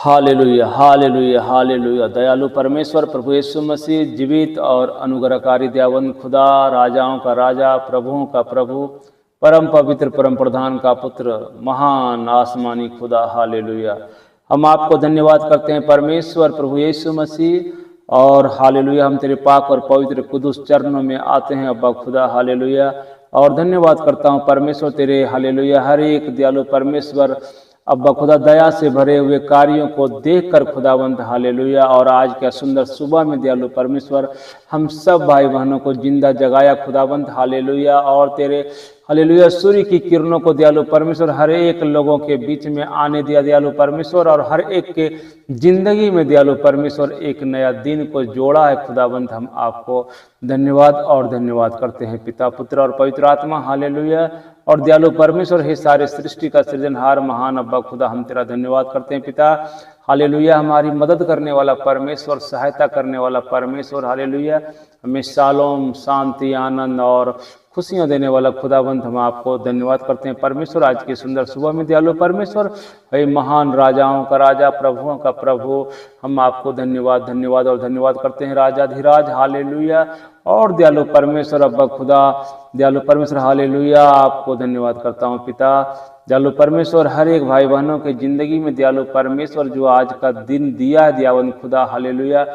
Hallelujah hallelujah hallelujah. दयालु परमेश्वर प्रभु यीशु मसीह जीवित और अनुग्रहकारी दयावंत खुदा, राजाओं का राजा, प्रभुओं का प्रभु, परम पवित्र परम प्रधान का पुत्र, महान आसमानी खुदा, हालेलुया। हम आपको धन्यवाद करते हैं परमेश्वर प्रभु यीशु मसीह, और हालेलुया हम तेरे पाक और पवित्र कुदुस चरणों में आते हैं अब्बा खुदा, हालेलुया। और धन्यवाद करता हूँ परमेश्वर तेरे, हालेलुया, हर एक दयालु परमेश्वर अब्बा खुदा दया से भरे हुए कार्यों को देखकर खुदावंत, हालेलुया। और आज क्या सुंदर सुबह में दयालु परमेश्वर हम सब भाई बहनों को जिंदा जगाया खुदावंत, हालेलुया। और तेरे हालेलुया सूर्य की किरणों को दयालु परमेश्वर हर एक लोगों के बीच में आने दिया दयालु परमेश्वर, और हर एक के जिंदगी में दयालु परमेश्वर एक नया दिन को जोड़ा है खुदावंत। हम आपको धन्यवाद और धन्यवाद करते हैं पिता, पुत्र और पवित्र आत्मा, हालेलुया। और दयालु परमेश्वर हे सारे सृष्टि का सृजनहार महान अब्बा खुदा, हम तेरा धन्यवाद करते हैं पिता, हालेलुया। हमारी मदद करने वाला परमेश्वर, सहायता करने वाला परमेश्वर, हालेलुया। हमें शालोम, शांति, आनंद और खुशियां देने वाला खुदावंत, हम आपको धन्यवाद करते हैं परमेश्वर। आज की सुंदर सुबह में दयालु परमेश्वर हे महान राजाओं का राजा, प्रभुओं का प्रभु, हम आपको धन्यवाद धन्यवाद और धन्यवाद करते हैं राजाधिराज, हालेलुया। और दयालु परमेश्वर अब्बा खुदा, दयालु परमेश्वर, हालेलुया, आपको धन्यवाद करता हूँ पिता। दयालु परमेश्वर हर एक भाई बहनों के जिंदगी में दयालु परमेश्वर जो आज का दिन दिया है दयावंत खुदा, हालेलुया,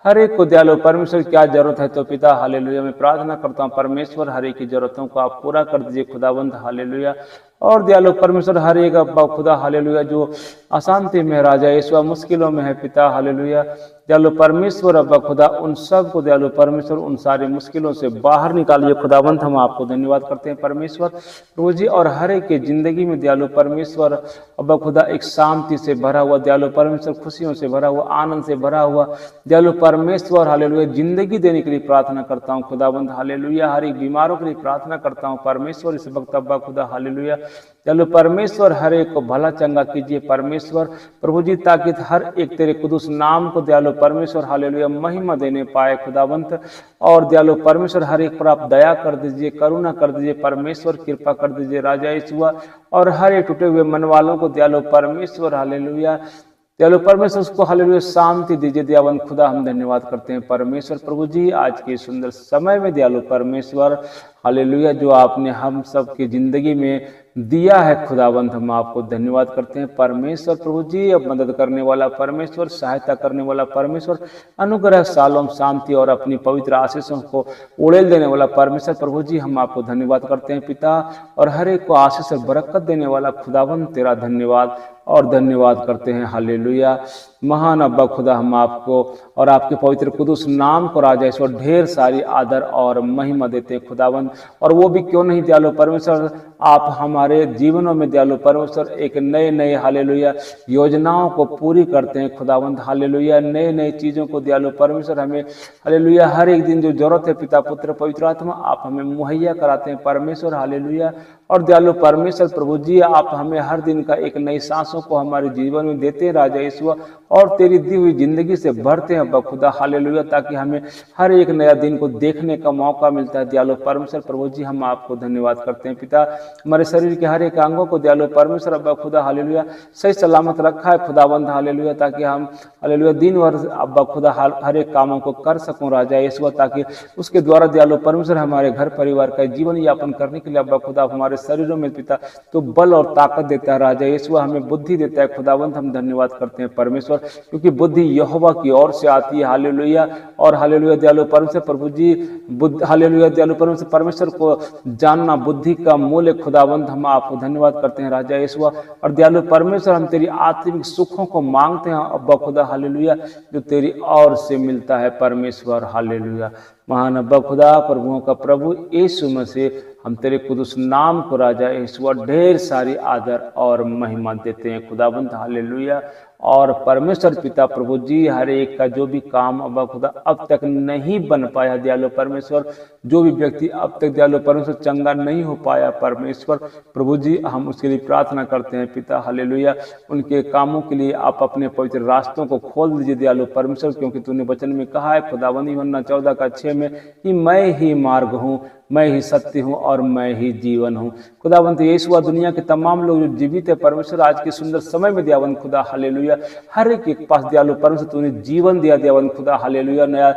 हर एक को दयालु परमेश्वर क्या जरूरत है तो पिता, हालेलुया, मैं प्रार्थना करता हूँ परमेश्वर हर एक की जरूरतों को आप पूरा कर दीजिए खुदावंत, हालेलुया। और दयालु परमेश्वर हर एक अब्बा खुदा, हालेलुया, जो अशांति में राजा यीशु मुश्किलों में है पिता, हालेलुया, दयालु परमेश्वर अब्बा खुदा उन सब को दयालु परमेश्वर उन सारी मुश्किलों से बाहर निकालिए खुदावंत। हम आपको धन्यवाद करते हैं परमेश्वर प्रभु जी। और हर एक के जिंदगी में दयालु परमेश्वर अब्बा खुदा एक शांति से भरा हुआ दयालु परमेश्वर, खुशियों से भरा हुआ, आनंद से भरा हुआ दयालु परमेश्वर, हालेलुया, जिंदगी देने के लिए प्रार्थना करता हूँ खुदावंत, हालेलुया। हर एक बीमारों के लिए प्रार्थना करता हूँ परमेश्वर इस वक्त अब्बा खुदा, हालेलुया, दयालु परमेश्वर हर एक को भला चंगा कीजिए परमेश्वर प्रभु जी, ताकि हर एक तेरे कुदुस नाम को दयालु परमेश्वर, हालेलुया, महिमा देने पाए खुदावंत। और दयालु परमेश्वर हर एक पर आप दया कर दीजिए, करुणा कर दीजिए परमेश्वर, कृपा कर दीजिए राजा यीशु। और हर एक टूटे हुए मन वालों को दयालु परमेश्वर, हालेलुया, दयालु परमेश्वर उसको, हालेलुया, शांति दीजिए दयावंत खुदा। हम धन्यवाद करते हैं परमेश्वर प्रभु जी आज के सुंदर समय में दयालु परमेश्वर, हालेलुया, जो आपने हम सब की जिंदगी में दिया है खुदावंत। हम आपको धन्यवाद करते हैं परमेश्वर प्रभु जी। अब मदद करने वाला परमेश्वर, सहायता करने वाला परमेश्वर, अनुग्रह, शालोम, शांति और अपनी पवित्र आशीषों को उड़ेल देने वाला परमेश्वर प्रभु जी, हम आपको धन्यवाद करते हैं पिता। और हर एक को आशीष और बरकत देने वाला खुदावंत, तेरा धन्यवाद और धन्यवाद करते हैं, हालेलुया। महान अब्बा खुदा, हम आपको और आपके पवित्र कुदुस नाम को राजा ईश्वर ढेर सारी आदर और महिमा देते हैं खुदावंत। और वो भी क्यों नहीं दयालु परमेश्वर, आप हमारे जीवनों में दयालु परमेश्वर एक नए नए, हालेलुया, योजनाओं को पूरी करते हैं खुदावंत, हालेलुया, नए नए चीज़ों को दयालु परमेश्वर हमें, हालेलुया, हर एक दिन जो जरूरत है पिता, पुत्र, पवित्र आत्मा, आप हमें मुहैया कराते हैं परमेश्वर, हालेलुया। और दयालु परमेश्वर प्रभु जी, आप हमें हर दिन का एक नई सांसों को हमारे जीवन में देते हैं राजा यीशु, और तेरी दी हुई जिंदगी से भरते हैं अब्बा खुदा, हालेलुया, ताकि हमें हर एक नया दिन को देखने का मौका मिलता है दयालु परमेश्वर प्रभु जी। हम आपको धन्यवाद करते हैं पिता। हमारे शरीर के हर एक अंगों को दयालु परमेश्वर अब्बा खुदा, हालेलुया, सही सलामत रखा है खुदाबंद, हालेलुया, ताकि हम, हालेलुया, दिन भर अब्बा खुदा हर एक कामों को कर सकूं राजा यीशु, ताकि उसके द्वारा दयालु परमेश्वर हमारे घर परिवार का जीवन यापन करने के लिए अब्बा खुदा हमारे शरीरों में पिता तो बल और ताकत देता है राजा यीशु, हमें बुद्धि देता है खुदावंत। हम धन्यवाद करते हैं परमेश्वर, क्योंकि बुद्धि यहोवा की ओर से आती है, हालेलुया। और हालेलुया दयालु परमेश्वर प्रभु जी, हालेलुया, दयालु परमेश्वर, परमेश्वर को जानना बुद्धि का मूल है खुदावंत। हम आपको धन्यवाद करते हैं राजा यीशु। और दयालु परमेश्वर, हम तेरी आत्मिक सुखों को मांगते हैं अब्बा खुदा, हालेलुया, जो तेरी ओर से मिलता है परमेश्वर, हालेलुया। महान अब्बा खुदा, प्रभुओं का प्रभु यीशु मसीह, हम तेरे कुदुस नाम को राजा यीशु ढेर सारी आदर और महिमा देते हैं खुदाबंद, हालेलुया। और परमेश्वर पिता प्रभु जी, हर एक का जो भी काम अब्बा खुदा अब तक नहीं बन पाया दयालु परमेश्वर, जो भी व्यक्ति अब तक दयालु परमेश्वर चंगा नहीं हो पाया परमेश्वर प्रभु जी, हम उसके लिए प्रार्थना करते हैं पिता, हालेलुया। उनके कामों के लिए आप अपने पवित्र रास्तों को खोल दीजिए दयालु परमेश्वर, क्योंकि तूने वचन में कहा है खुदाबंद यूहन्ना 14:6 में कि मैं ही मार्ग हूँ, मैं ही सत्य हूँ और मैं ही जीवन हूँ। खुदावंत यीशु दुनिया के तमाम लोग जो जीवित है परमेश्वर आज के सुंदर समय में दियावन खुदा हालेलुया, हर एक के पास दयालु परमेश्वर तूने जीवन दिया दियावन खुदा हालेलुया, नया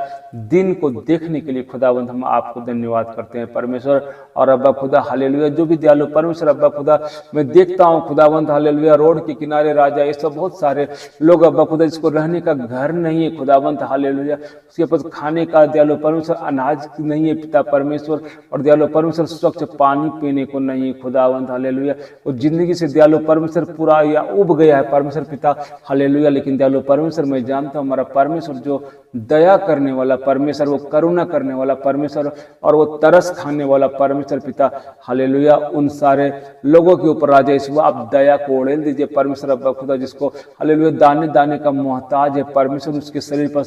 दिन को देखने के लिए खुदावंत हम आपको धन्यवाद करते हैं परमेश्वर। और अब्बा खुदा हालेलुया, जो भी दयालु परमेश्वर अब्बा खुदा मैं देखता हूँ खुदावंत हालेलुया, रोड के किनारे राजा ये सब बहुत सारे लोग अब्बा खुदा जिसको रहने का घर नहीं है खुदावंत हालेलुया, उसके पास खाने का दयालु परमेश्वर अनाज नहीं है पिता परमेश्वर, और दयालु परमेश्वर स्वच्छ पानी पीने को नहीं है खुदावंत हालेलुया, वो जिंदगी से दयालु परमेश्वर पूरा या उब गया है परमेश्वर पिता हालेलुया। लेकिन दयालु परमेश्वर मैं जानता हूँ हमारा परमेश्वर जो दया करने वाला परमेश्वर, वो करुणा करने वाला परमेश्वर और वो तरस खाने वाला परमेश्वर पिता हालेलुया, उन सारे लोगों के ऊपर राजा यीशु आप दया को उड़ेल दीजिए परमेश्वर अब्बा खुदा, जिसको हालेलुया दाने दाने का मोहताज है परमेश्वर, उसके शरीर पर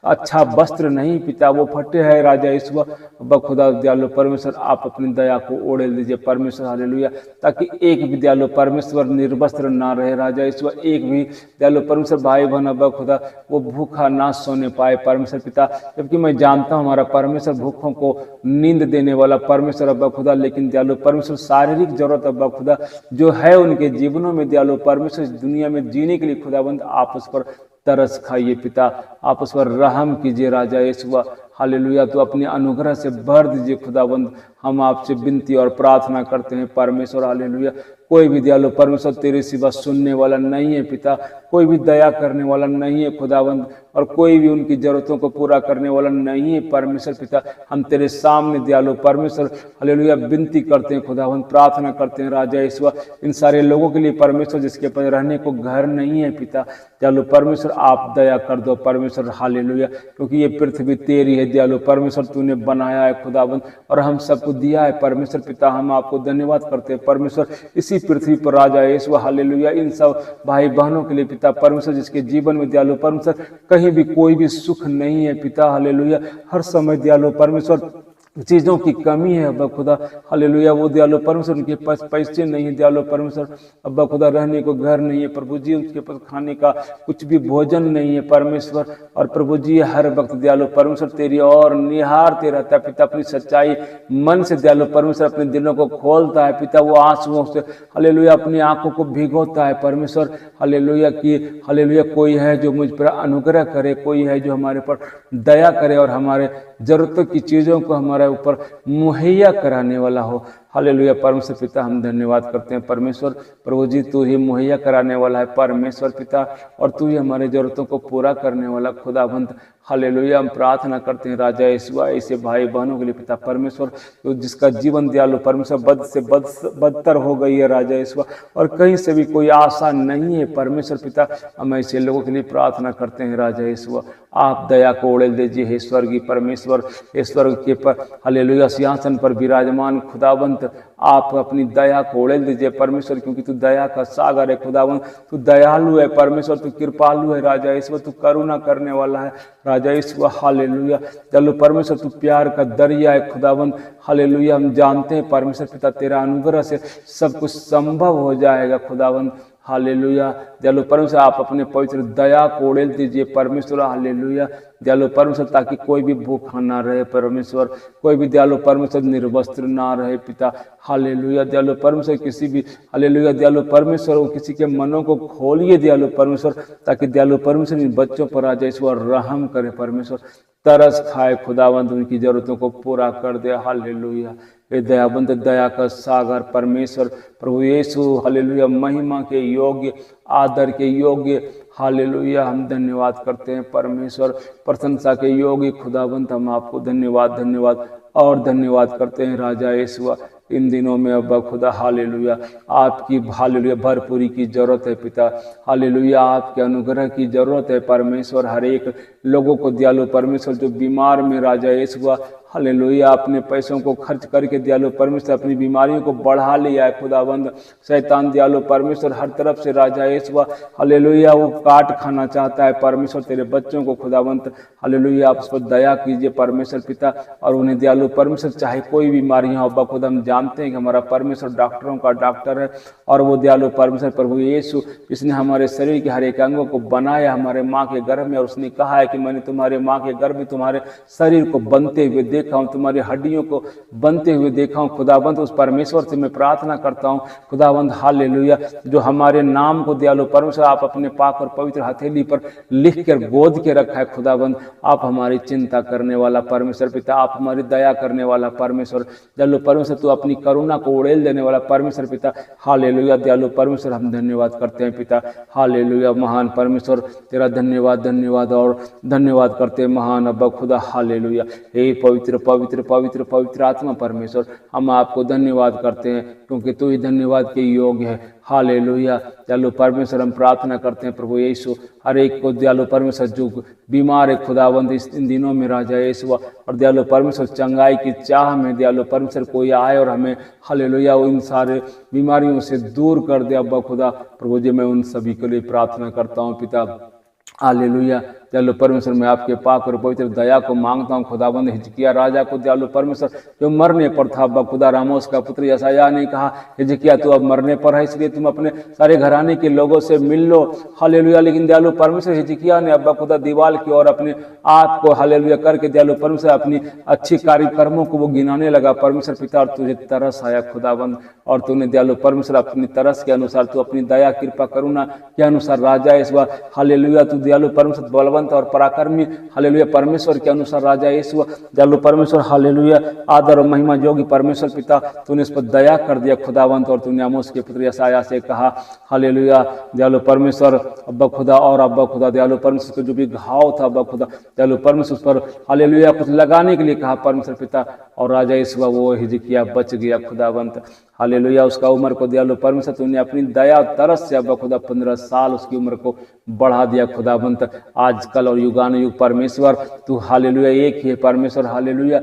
अच्छा वस्त्र नहीं पिता, वो फटे है राजा यीशु अब्बा खुदा दयालु परमेश्वर, आप अपनी दया को उड़ेल दीजिए परमेश्वर हालेलुया, ताकि एक भी दयालु परमेश्वर निर्वस्त्र ना रहे राजा यीशु, एक भी दयालु परमेश्वर भाई बहन अब्बा खुदा वो भूखा ना सोने पाए परमेश्वर पिता, जबकि मैं जानता हूँ हमारा परमेश्वर भूखों को नींद देने वाला परमेश्वर अब्बा खुदा, लेकिन दयालु परमेश्वर शारीरिक जरूरत अब्बा खुदा जो है उनके जीवनों में दयालु परमेश्वर इस दुनिया में जीने के लिए खुदाबंद आप उस पर तरस खाइए पिता, आप उस पर रहम कीजिए राजा यीशु हालेलुया, तो अपनी अनुग्रह से भर दीजिए खुदाबंद, हम आपसे विनती और प्रार्थना करते हैं परमेश्वर हालेलुया। कोई भी दयालु परमेश्वर तेरे सिवा सुनने वाला नहीं है पिता, कोई भी दया करने वाला नहीं है खुदाबंद, और कोई भी उनकी जरूरतों को पूरा करने वाला नहीं है परमेश्वर पिता। हम तेरे सामने दयालु परमेश्वर हालेलुया विनती करते हैं खुदाबंद, प्रार्थना करते हैं राजा यीशु इन सारे लोगों के लिए परमेश्वर जिसके पास रहने को घर नहीं है पिता, दयालु परमेश्वर आप दया कर दो परमेश्वर हालेलुया, क्योंकि ये पृथ्वी तेरी है दयालु परमेश्वर, तूने बनाया है खुदाबंद और हम सबको दिया है परमेश्वर पिता। हम आपको धन्यवाद करते हैं परमेश्वर इसी पृथ्वी पर राजा यीशु हालेलुया, इन सब भाई बहनों के लिए पिता परमेश्वर जिसके जीवन में दयालु परमेश्वर कहीं भी कोई भी सुख नहीं है पिता हालेलुया, हर समय दयालु परमेश्वर चीज़ों की कमी है अब्बा खुदा हालेलुया, वो दयालु परमेश्वर उनके पास पैसे नहीं है दयालु परमेश्वर अब्बा खुदा, रहने को घर नहीं है प्रभु जी, उसके पास खाने का कुछ भी भोजन नहीं है परमेश्वर, और प्रभु जी हर वक्त दयालु परमेश्वर तेरी और निहारते रहता है पिता, अपनी सच्चाई मन से दयालु परमेश्वर अपने दिलों को खोलता है पिता, वो आंसुओं से हालेलुया अपनी आंखों को भिगोता है परमेश्वर हालेलुया, कि हालेलुया कोई है जो मुझ पर अनुग्रह करे, कोई है जो हमारे पर दया करे और हमारे जरूरतों की चीज़ों को हमारे ऊपर मुहैया कराने वाला हो हालेलुया। परमेश्वर पिता हम धन्यवाद करते हैं परमेश्वर, प्रभु जी तू ही मुहैया कराने वाला है परमेश्वर पिता, और तू ही हमारे जरूरतों को पूरा करने वाला खुदाबंद हालेलुया। हम प्रार्थना करते हैं राजा यीशु ऐसे भाई बहनों के लिए पिता परमेश्वर, तो जिसका जीवन दयालु परमेश्वर बद से बदतर हो गई है राजा यीशु, और कहीं से भी कोई आशा नहीं है परमेश्वर पिता, हम ऐसे लोगों के लिए प्रार्थना करते हैं राजा यीशु, आप दया को उड़ेल दीजिए हे स्वर्गीय परमेश्वर, हे स्वर्ग के पर हालेलुया सिंहासन पर विराजमान खुदावंत, आप अपनी दया को उड़ेल दीजिए परमेश्वर, क्योंकि तू दया का सागर है खुदावंत, तू दयालु है परमेश्वर, तू कृपालु है राजा यीशु, तू करुणा करने वाला है राजा यीशु हालेलुया। चलो परमेश्वर तू प्यार का दरिया है खुदावंत हालेलुया। हम जानते हैं परमेश्वर पिता तेरा अनुग्रह से सब कुछ संभव हो जाएगा खुदावंत हालेलुया। दयालु परमेश्वर आप अपने पवित्र दया को उड़ेल दीजिए परमेश्वर हालेलुया। दयालु परमेश्वर ताकि कोई भी भूखा ना रहे परमेश्वर, कोई भी दयालु परमेश्वर निर्वस्त्र ना रहे पिता हालेलुया। दयालु परमेश्वर किसी भी हालेलुया दयालु परमेश्वर किसी के मनों को खोलिए दयालु परमेश्वर, ताकि दयालु परमेश्वर इन बच्चों पर आ जाए ईश्वर रहम करे परमेश्वर, तरस खाए खुदावंत उनकी जरूरतों को पूरा कर दे हालेलुया। हे दयाबंद दया का सागर परमेश्वर प्रभु यीशु हालेलुया, महिमा के योग्य आदर के योग्य हालेलुया हम धन्यवाद करते हैं परमेश्वर, प्रशंसा के योग्य खुदावंत हम आपको धन्यवाद और धन्यवाद करते हैं राजा यीशु। इन दिनों में अब्बा खुदा हालेलुया आपकी हालेलुया भरपूरी की जरूरत है पिता हालेलुया, आपके अनुग्रह की जरूरत है परमेश्वर। हर एक लोगों को दयालु परमेश्वर जो बीमार में राजा यीशु हालेलुया अपने पैसों को खर्च करके दयालु परमेश्वर अपनी बीमारियों को बढ़ा लिया है खुदाबंद, शैतान दयालु परमेश्वर हर तरफ से राजा यीशु हालेलुया वो काट खाना चाहता है परमेश्वर तेरे बच्चों को खुदाबंद हालेलुया। आप उस पर दया कीजिए परमेश्वर पिता और उन्हें दयालु परमेश्वर चाहे कोई बीमारी हो अब्बा खुदा हम जानते हैं कि हमारा परमेश्वर डॉक्टरों का डॉक्टर है, और वो दयालु परमेश्वर प्रभु यीशु जिसने हमारे शरीर के हर एक अंगों को बनाया हमारे माँ के गर्भ में, और उसने कहा है कि मैंने तुम्हारे माँ के गर्भ में तुम्हारे शरीर को बनते हुए देखा हूँ, तुम्हारी हड्डियों को बनते हुए देखा हूँ। खुदाबंद उस परमेश्वर से मैं प्रार्थना करता हूँ खुदाबंद हालेलुया, जो हमारे नाम को दयालु परमेश्वर आप अपने पाक और पवित्र हथेली पर लिख कर गोद के रखा है। खुदाबंद आप हमारी चिंता करने वाला परमेश्वर पिता, आप हमारी दया करने वाला परमेश्वर दयालु परमेश्वर, तू अपनी करुणा को उड़ेल देने वाला परमेश्वर पिता हालेलुया। दयालु परमेश्वर हम धन्यवाद करते हैं पिता हालेलुया। महान परमेश्वर तेरा धन्यवाद धन्यवाद और धन्यवाद करते हैं महान अब्बा खुदा हालेलुया। हे पवित्र पवित्र पवित्र पवित्र आत्मा परमेश्वर, हम आपको धन्यवाद करते हैं क्योंकि तू ही धन्यवाद के योग्य है हालेलुया। दयालु परमेश्वर हम प्रार्थना करते हैं प्रभु यीशु, हर एक को दयालु परमेश्वर जो बीमार है खुदाबंद इन दिनों में राजा यीशु, और दयालु परमेश्वर चंगाई की चाह में दयालु परमेश्वर कोई आए और हमें हालेलुया इन सारे बीमारियों से दूर कर दे अब्बा खुदा प्रभु जी। मैं उन सभी के लिए प्रार्थना करता हूँ पिता हालेलुया। दयालु परमेश्वर मैं आपके पाक और पवित्र दया को मांगता हूँ खुदाबंद। हिजकिया राजा को दयालु परमेश्वर जो मरने पर था अब्बा खुदा, रामोस का पुत्र यशायाह ने कहा हिजकिया तू अब मरने पर है, इसलिए तुम अपने सारे घराने के लोगों से मिल लो हालेलुया। लेकिन दयालु परमेश्वर हिजकिया ने अब्बा खुदा दीवाल की ओर अपने आप को हालेलुया करके दयालु परमेश्वर अपनी अच्छी कार्यक्रमों को वो गिनाने लगा परमेश्वर पिता, और तुझे तरस आया खुदाबंद, और तूने दयालु परमेश्वर अपनी तरस के अनुसार तू अपनी दया कृपा करुणा के अनुसार राजा इस बार हालेलुया तू दयालु परमेश्वर बलवंत और पराक्रमी हालेलुया परमेश्वर के अनुसार राजा यीशु दयालु परमेश्वर हालेलुया आदर और महिमा योगी परमेश्वर पिता, तूने इस पर दया कर दिया खुदावंत, और तूने आमोस के पुत्र यशायाह से कहा हालेलुया दयालु परमेश्वर अब्बा खुदा, और अब्बा खुदा दयालु परमेश्वर का जो भी घाव था अब्बा खुदा दयालु परमेश्वर पर हालेलुया कुछ लगाने के लिए कहा परमेश्वर पिता, और राजा यीशु वो हिजकिया बच गया खुदावंत हालेलुया। उसका उम्र को दयालु परमेश्वर तूने अपनी दया तरस से अब्बा खुदा 15 साल उसकी उम्र को बढ़ा दिया खुदावंत। आजकल और युगानुयुग परमेश्वर तू हालेलुया एक ही है परमेश्वर हालेलुया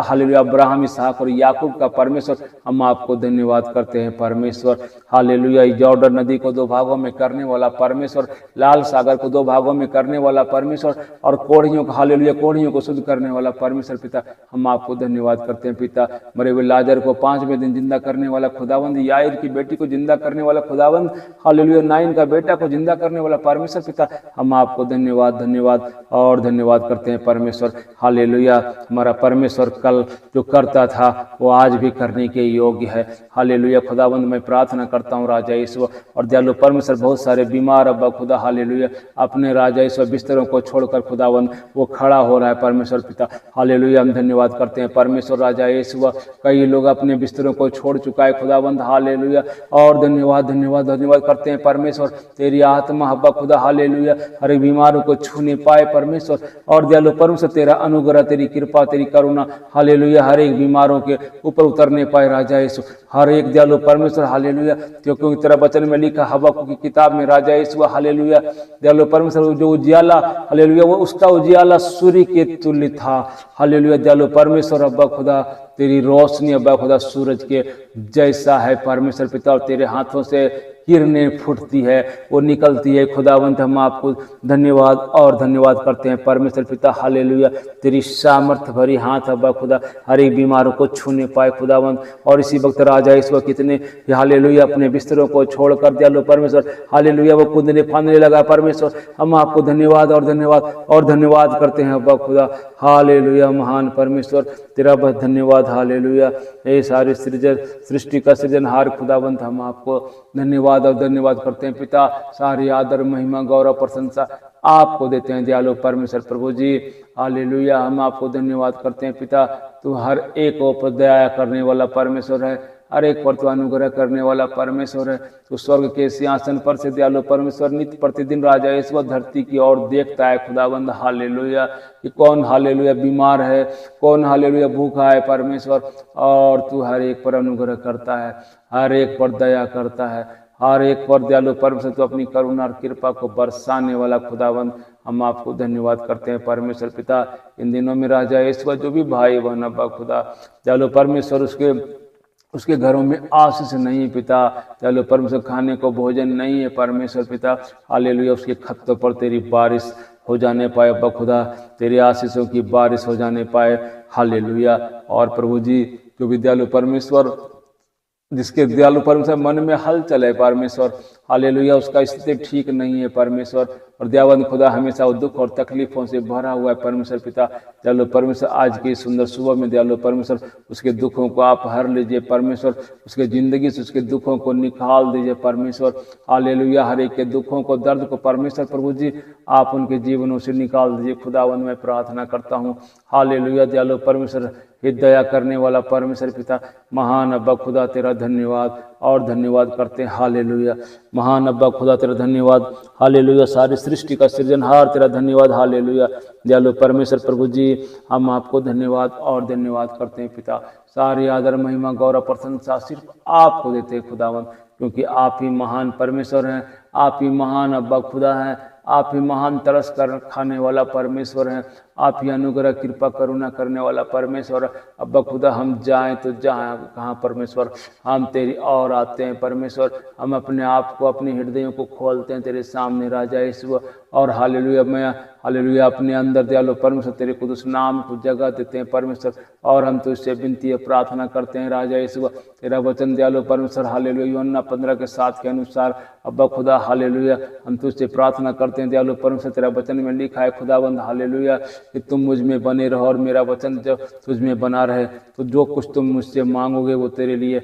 हालेलुया। अब्राहम इसहाक और याकूब का परमेश्वर, हम आपको धन्यवाद करते हैं परमेश्वर हालेलुया। जॉर्डन नदी को 2 भागों में करने वाला परमेश्वर, लाल सागर को 2 भागों में करने वाला परमेश्वर, और कोढ़ियों को हालेलुया कोढ़ियों को शुद्ध करने वाला परमेश्वर पिता, हम आपको धन्यवाद करते हैं पिता। मरे हुए लाजर को 5वें दिन जिंदा करने वाला खुदावंद, याईर की बेटी को जिंदा करने वाला खुदावंद हालेलुया, नाइन का बेटा को जिंदा करने वाला परमेश्वर पिता, हम आपको धन्यवाद धन्यवाद और धन्यवाद करते हैं परमेश्वर हालेलुया। हमारा परमेश्वर कल जो करता था वो आज भी करने के योग्य है हालेलुया। खुदावंद मैं प्रार्थना करता हूँ राजा ईश्वर और दयालु परमेश्वर, बहुत सारे बीमार अब्बा खुदा हालेलुया अपने राजा ईश्वर बिस्तरों को छोड़कर खुदावंद वो खड़ा हो रहा है परमेश्वर पिता हालेलुया। हम धन्यवाद करते हैं परमेश्वर राजा ईश्वर, कई लोग अपने बिस्तरों को छोड़ चुका है खुदावंद हालेलुया, और धन्यवाद धन्यवाद धन्यवाद करते हैं परमेश्वर। तेरी आत्मा अब्बा खुदा हालेलुया हर एक बीमारों को छूने पाए परमेश्वर, और दयालु परमेश्वर तेरा अनुग्रह तेरी कृपा तेरी करुणा हालेलुया हर एक बीमारों के ऊपर उतरने पाए राजा यीशु, हर एक दयालु परमेश्वर हालेलुया। क्योंकि तेरा वचन में लिखा हबक्कुक की किताब में राजा यीशु हालेलुया दयालु परमेश्वर जो उजियाला हालेलुया वो उसका उजियाला सूर्य के तुल्य था हालेलुया। दयालु परमेश्वर अब्बा खुदा तेरी रोशनी अब्बा खुदा सूरज के जैसा है परमेश्वर पिता, और तेरे हाथों से किरणें फूटती है वो निकलती है खुदावंत। हम आपको धन्यवाद और धन्यवाद करते हैं परमेश्वर पिता हालेलुया। तेरी सामर्थ भरी हाथ अब्बा खुदा हर एक बीमारों को छूने पाए खुदावंत, और इसी वक्त राजा ईश्वर कितने हालेलुया अपने बिस्तरों को छोड़कर दयालु परमेश्वर हालेलुया वो कूदने फांदने लगा परमेश्वर। हम आपको धन्यवाद और धन्यवाद और धन्यवाद करते हैं अब्बा खुदा हालेलुया। महान परमेश्वर तेरा बहुत धन्यवाद हालेलुया। ये सारे सृष्टि का सृजनहार खुदावंत, हम आपको धन्यवाद और धन्यवाद करते हैं पिता। सारी आदर महिमा गौरव प्रशंसा आपको देते हैं दयालु परमेश्वर प्रभु जी हालेलुया। हम आपको धन्यवाद करते हैं पिता, तू हर एक पर दया करने वाला परमेश्वर है, हर एक पर तू अनुग्रह करने वाला परमेश्वर है। तो स्वर्ग के सिंहासन पर से दयालु परमेश्वर नित्य प्रतिदिन राजा ईश्वर धरती की ओर देखता है खुदाबंद हालेलुया कि कौन हालेलुया बीमार है, कौन हालेलुया भूखा है परमेश्वर, और तू हर एक पर अनुग्रह करता है, हर एक पर दया करता है, हर एक पर दयालु परमेश्वर तू अपनी करुणा और कृपा को बरसाने वाला खुदाबंद। हम आपको धन्यवाद करते हैं परमेश्वर पिता। इन दिनों में राजा ईश्वर जो भी भाई बहन अब्बा खुदा दयालु परमेश्वर उसके घरों में आशीष नहीं पिता दयालु परमेश्वर, खाने को भोजन नहीं है परमेश्वर पिता हालेलुया। उसके खत्तों पर तेरी बारिश हो जाने पाए अब्बा खुदा, तेरी आशीषों की बारिश हो जाने पाए हालेलुया। और प्रभु जी जो भी दयालु परमेश्वर, जिसके दयालु परमेश्वर मन में हलचल है परमेश्वर, हालेलुया, उसका स्थिति ठीक नहीं है परमेश्वर, और दयावान खुदा हमेशा वो दुख और तकलीफों से भरा हुआ है परमेश्वर पिता। दयालु परमेश्वर, आज की सुंदर सुबह में दयालु परमेश्वर उसके दुखों को आप हर लीजिए परमेश्वर, उसके जिंदगी से उसके दुखों को निकाल दीजिए परमेश्वर, हालेलुया। हर एक के दुखों को, दर्द को परमेश्वर प्रभु जी आप उनके जीवनों से निकाल दीजिए खुदावन, मैं प्रार्थना करता हूँ। हालेलुया, दयालु परमेश्वर, हे दया करने वाला परमेश्वर पिता, महान अब्बा खुदा तेरा धन्यवाद और धन्यवाद करते हैं। हालेलुया, महान अब्बा खुदा तेरा धन्यवाद, हालेलुया। सारी सृष्टि का सृजनहार तेरा धन्यवाद, हालेलुया। दयालु परमेश्वर प्रभु जी हम आपको धन्यवाद और धन्यवाद करते हैं पिता। सारी आदर महिमा गौरव प्रशंसा सिर्फ आपको देते हैं खुदावन, क्योंकि आप ही महान परमेश्वर हैं, आप ही महान अब्बा खुदा हैं, आप ही महान तरस कर खाने वाला परमेश्वर हैं, आप ही अनुग्रह कृपा करुणा करने वाला परमेश्वर। अब्बा खुदा हम जाएं तो जाएं कहाँ परमेश्वर, हम तेरी और आते हैं परमेश्वर, हम अपने आप को, अपने हृदयों को खोलते हैं तेरे सामने राजा यीशु, और हालेलुया मैं हालेलुया अपने अंदर दयालु परमेश्वर तेरे कुदूस नाम को जगह देते हैं परमेश्वर, और हम तुझसे विनती प्रार्थना करते हैं राजा यीशु। तेरा वचन दयालु परमेश्वर हालेलुया यूहन्ना 15:7 के अनुसार अब्बा खुदा हालेलुया हम तुझसे प्रार्थना करते हैं दयालु परमेश्वर। तेरा वचन में लिखा है खुदाबंद हालेलुया कि तुम मुझ में बने रहो और मेरा वचन जब तुझ में बना रहे तो जो कुछ तुम मुझसे मांगोगे वो तेरे लिए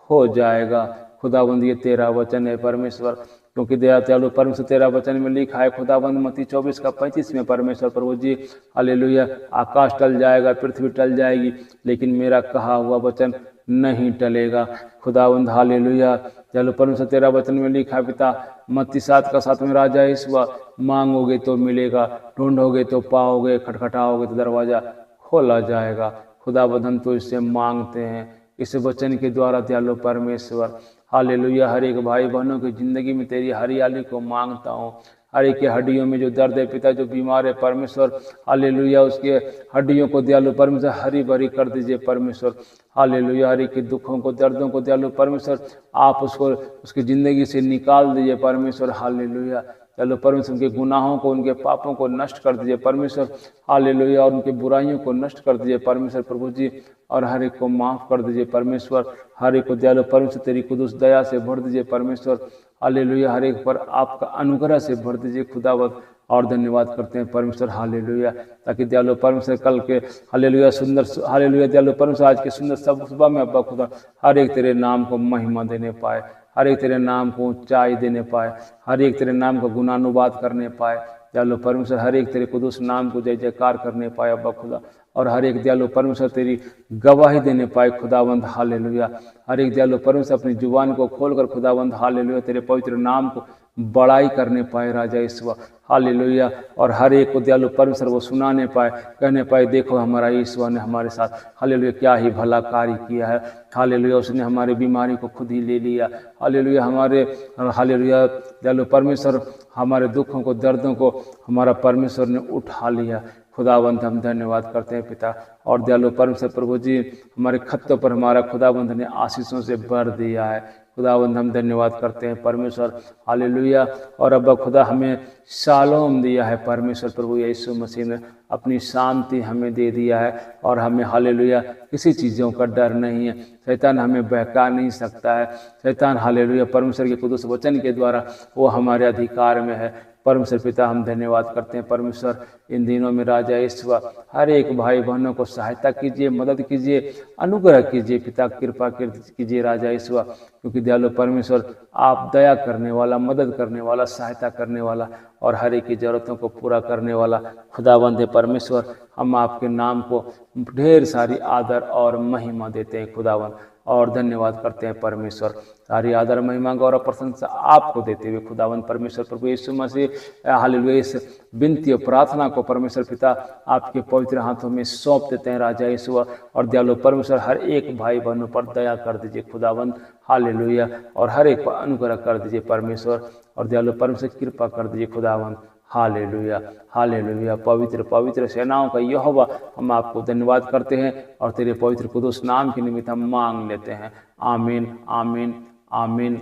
हो जाएगा। खुदाबंद ये तेरा वचन है परमेश्वर, क्योंकि दयालु परमेश्वर तेरा वचन में लिखा है खुदाबंद मत्ती 24:35 में परमेश्वर प्रभु जी हालेलुया, आकाश टल जाएगा, पृथ्वी टल जाएगी, लेकिन मेरा कहा हुआ वचन नहीं टलेगा। खुदाबंद हालेलुया, दयालु परमेश्वर तेरा वचन में लिखा पिता मत्ती 7:7 में राजा यीशु, मांगोगे तो मिलेगा, ढूंढोगे तो पाओगे, खटखटाओगे तो दरवाजा खोला जाएगा। खुदाबंद हम तो इससे मांगते हैं इस वचन के द्वारा दयालु परमेश्वर हालेलुया। हर एक भाई बहनों की जिंदगी में तेरी हरियाली को मांगता हूँ। हर एक के हड्डियों में जो दर्द है पिता, जो बीमार है परमेश्वर हालेलुया, उसके हड्डियों को दयालु परमेश्वर हरी भरी कर दीजिए परमेश्वर हालेलुया। हर एक के दुखों को, दर्दों को दयालु परमेश्वर आप उसको उसकी ज़िंदगी से निकाल दीजिए परमेश्वर हालेलुया। दयालु परमेश्वर उनके गुनाहों को, उनके पापों को नष्ट कर दीजिए परमेश्वर हालेलुया, और उनके बुराइयों को नष्ट कर दीजिए परमेश्वर प्रभु जी, और हर एक को माफ़ कर दीजिए परमेश्वर। हर एक को दयालु परमेश्वर तेरी कुदूस दया से भर दीजिए परमेश्वर हालेलुया। हर एक पर आपका अनुग्रह से भर दीजिए खुदावत, और धन्यवाद करते हैं परमेश्वर हालेलुया, ताकि दयालु परमेश्वर कल के हालेलुया सुंदर हालेलुया दयालु परमेश्वर आज के सुंदर सब सुबह में अब्बा खुदा हर एक तेरे नाम को महिमा देने पाए, हर एक तेरे नाम को ऊंचाई देने पाए, हर एक तेरे नाम का गुणानुवाद करने पाए दयालु परमेश्वर, हर एक तेरे कुदूस नाम को जय जयकार करने पाए अब्बा खुदा, और हर एक दयालु परमेश्वर तेरी गवाही देने पाए खुदावंद हालेलुया। हर एक दयालु परमेश्वर अपनी जुबान को खोलकर खुदावंद हालेलुया तेरे पवित्र नाम को बड़ाई करने पाए राजा ईश्वर हालेलुया, और हर एक को दयालु परमेश्वर वो सुनाने पाए, कहने पाए देखो हमारा ईश्वर ने हमारे साथ हालेलुया क्या ही भला कार्य किया है हालेलुया, उसने हमारी बीमारी को खुद ही ले लिया हालेलुया। हमारे हालेलुया दयालु परमेश्वर हमारे दुखों को, दर्दों को हमारा परमेश्वर ने उठा लिया। खुदावंत हम धन्यवाद करते हैं पिता, और दयालु परमेश्वर प्रभु जी हमारे खत्तों पर हमारा खुदावंत ने आशीषों से भर दिया है। खुदावंत हम धन्यवाद करते हैं परमेश्वर हालेलुया। और अब्बा खुदा हमें शालोम दिया है परमेश्वर प्रभु यीशु मसीह ने अपनी शांति हमें दे दिया है, और हमें हालेलुया किसी चीज़ों का डर नहीं है, शैतान हमें बहका नहीं सकता है। शैतान हालेलुया परमेश्वर के कुदूस वचन के द्वारा वो हमारे अधिकार में है। परमेश्वर पिता हम धन्यवाद करते हैं परमेश्वर, इन दिनों में राजा ईश्वर हर एक भाई बहनों को सहायता कीजिए, मदद कीजिए, अनुग्रह कीजिए पिता, कृपा कीजिए राजा ईश्वर, क्योंकि दयालु परमेश्वर आप दया करने वाला, मदद करने वाला, सहायता करने वाला और हर एक की ज़रूरतों को पूरा करने वाला खुदावंद है परमेश्वर। हम आपके नाम को ढेर सारी आदर और महिमा देते हैं खुदावंद, और धन्यवाद करते हैं परमेश्वर। सारी आदर महिमा गौरव प्रशंसा आपको देते हुए खुदावंद परमेश्वर प्रभु यीशु मसीह हालेलुया इस विनती और प्रार्थना को परमेश्वर पिता आपके पवित्र हाथों में सौंप देते हैं राजा यीशु, और दयालु परमेश्वर हर एक भाई बहनों पर दया कर दीजिए खुदावंद हालेलुया, और हर एक पर अनुग्रह कर दीजिए परमेश्वर, और दयालु परमेश्वर कृपा कर दीजिए खुदावंद हालेलुया हालेलुया। पवित्र पवित्र सेनाओं का यहोवा हम आपको धन्यवाद करते हैं, और तेरे पवित्र कुदूस नाम के निमित्त हम मांग लेते हैं। आमीन आमीन आमीन।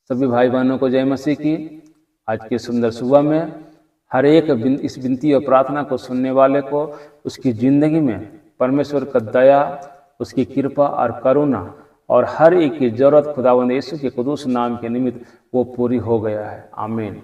सभी भाई बहनों को जय मसीह की। आज की सुंदर सुबह में हर एक इस विनती और प्रार्थना को सुनने वाले को उसकी ज़िंदगी में परमेश्वर का दया, उसकी कृपा और करुणा और हर एक की जरूरत खुदावंद यीशु के कुदूस नाम के निमित्त वो पूरी हो गया है। आमीन।